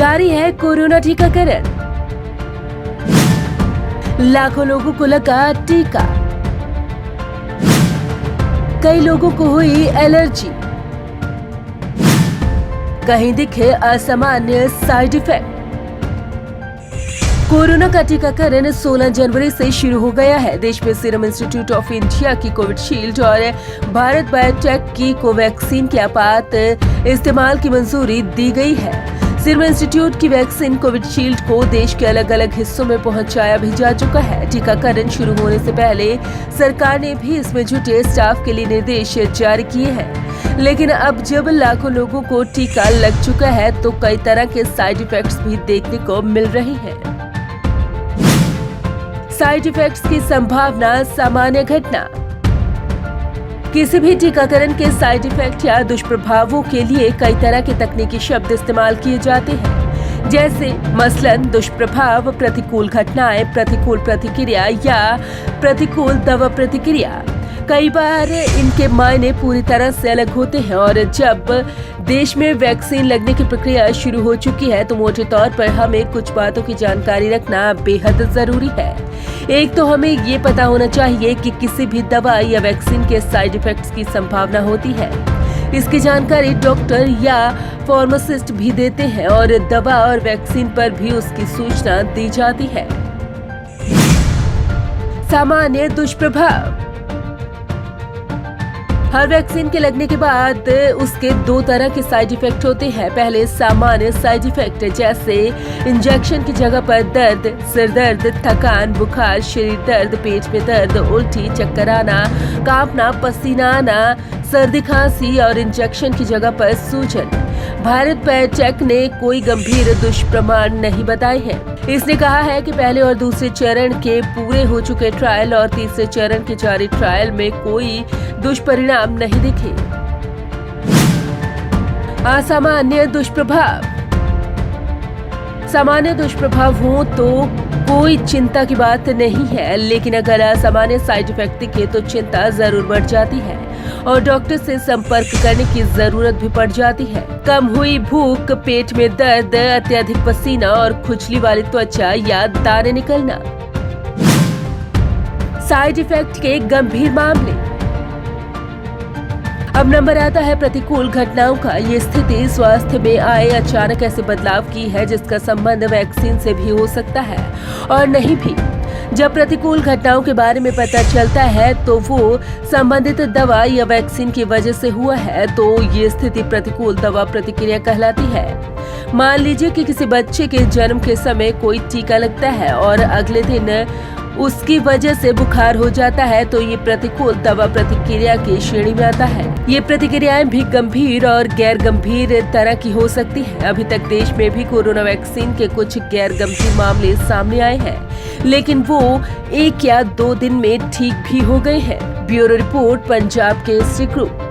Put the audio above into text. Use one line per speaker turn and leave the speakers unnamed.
जारी है कोरोना टीकाकरण। लाखों लोगों को लगा टीका, कई लोगों को हुई एलर्जी, कहीं दिखे असामान्य साइड इफेक्ट। कोरोना का टीकाकरण 16 जनवरी से शुरू हो गया है। देश में सीरम इंस्टीट्यूट ऑफ इंडिया की कोविशील्ड और भारत बायोटेक की कोवैक्सीन के आपात इस्तेमाल की मंजूरी दी गई है। सीरम इंस्टीट्यूट की वैक्सीन कोविशील्ड को देश के अलग अलग हिस्सों में पहुंचाया भी जा चुका है। टीकाकरण शुरू होने से पहले सरकार ने भी इसमें जुटे स्टाफ के लिए निर्देश जारी किए हैं, लेकिन अब जब लाखों लोगों को टीका लग चुका है तो कई तरह के साइड इफेक्ट्स भी देखने को मिल रही हैं। साइड इफेक्ट्स की संभावना सामान्य घटना। किसी भी टीकाकरण के साइड इफेक्ट या दुष्प्रभावों के लिए कई तरह के तकनीकी शब्द इस्तेमाल किए जाते हैं, जैसे मसलन दुष्प्रभाव, प्रतिकूल घटनाएं, प्रतिकूल प्रतिक्रिया या प्रतिकूल दवा प्रतिक्रिया। कई बार इनके मायने पूरी तरह से अलग होते हैं और जब देश में वैक्सीन लगने की प्रक्रिया शुरू हो चुकी है तो मोटे तौर पर हमें कुछ बातों की जानकारी रखना बेहद जरूरी है। एक तो हमें ये पता होना चाहिए कि किसी भी दवा या वैक्सीन के साइड इफेक्ट्स की संभावना होती है। इसकी जानकारी डॉक्टर या फार्मासिस्ट भी देते हैं और दवा और वैक्सीन पर भी उसकी सूचना दी जाती है। सामान्य दुष्प्रभाव। हर वैक्सीन के लगने के बाद उसके दो तरह के साइड इफेक्ट होते हैं। पहले सामान्य साइड इफेक्ट, जैसे इंजेक्शन की जगह पर दर्द, सिर दर्द, थकान, बुखार, शरीर दर्द, पेट में दर्द, उल्टी, चक्कर आना, कांपना, पसीना आना, सर्दी खांसी और इंजेक्शन की जगह पर सूजन। भारत बायोटेक ने कोई गंभीर दुष्प्रभाव नहीं बताए हैं। इसने कहा है कि पहले और दूसरे चरण के पूरे हो चुके ट्रायल और तीसरे चरण के जारी ट्रायल में कोई दुष्परिणाम नहीं दिखे। असामान्य दुष्प्रभाव। सामान्य दुष्प्रभाव हो तो कोई चिंता की बात नहीं है, लेकिन अगर असामान्य साइड इफेक्ट दिखे तो चिंता जरूर बढ़ जाती है और डॉक्टर से संपर्क करने की जरूरत भी पड़ जाती है। कम हुई भूख, पेट में दर्द, अत्यधिक पसीना और खुजली वाली त्वचा या दाने निकलना। साइड इफेक्ट के गंभीर मामले। अब नंबर आता है प्रतिकूल घटनाओं का। ये स्थिति स्वास्थ्य में आए अचानक ऐसे बदलाव की है जिसका संबंध वैक्सीन से भी हो सकता है और नहीं भी। जब प्रतिकूल घटनाओं के बारे में पता चलता है तो वो संबंधित दवा या वैक्सीन की वजह से हुआ है, तो ये स्थिति प्रतिकूल दवा प्रतिक्रिया कहलाती है। मान लीजिए कि किसी बच्चे के जन्म के समय कोई टीका लगता है और अगले दिन उसकी वजह से बुखार हो जाता है, तो ये प्रतिकूल दवा प्रतिक्रिया की श्रेणी में आता है। ये प्रतिक्रियाएं भी गंभीर और गैर गंभीर तरह की हो सकती हैं। अभी तक देश में भी कोरोना वैक्सीन के कुछ गैर गंभीर मामले सामने आए हैं, लेकिन वो 1 या 2 दिन में ठीक भी हो गए हैं। Bureau report, Punjab Kesari group.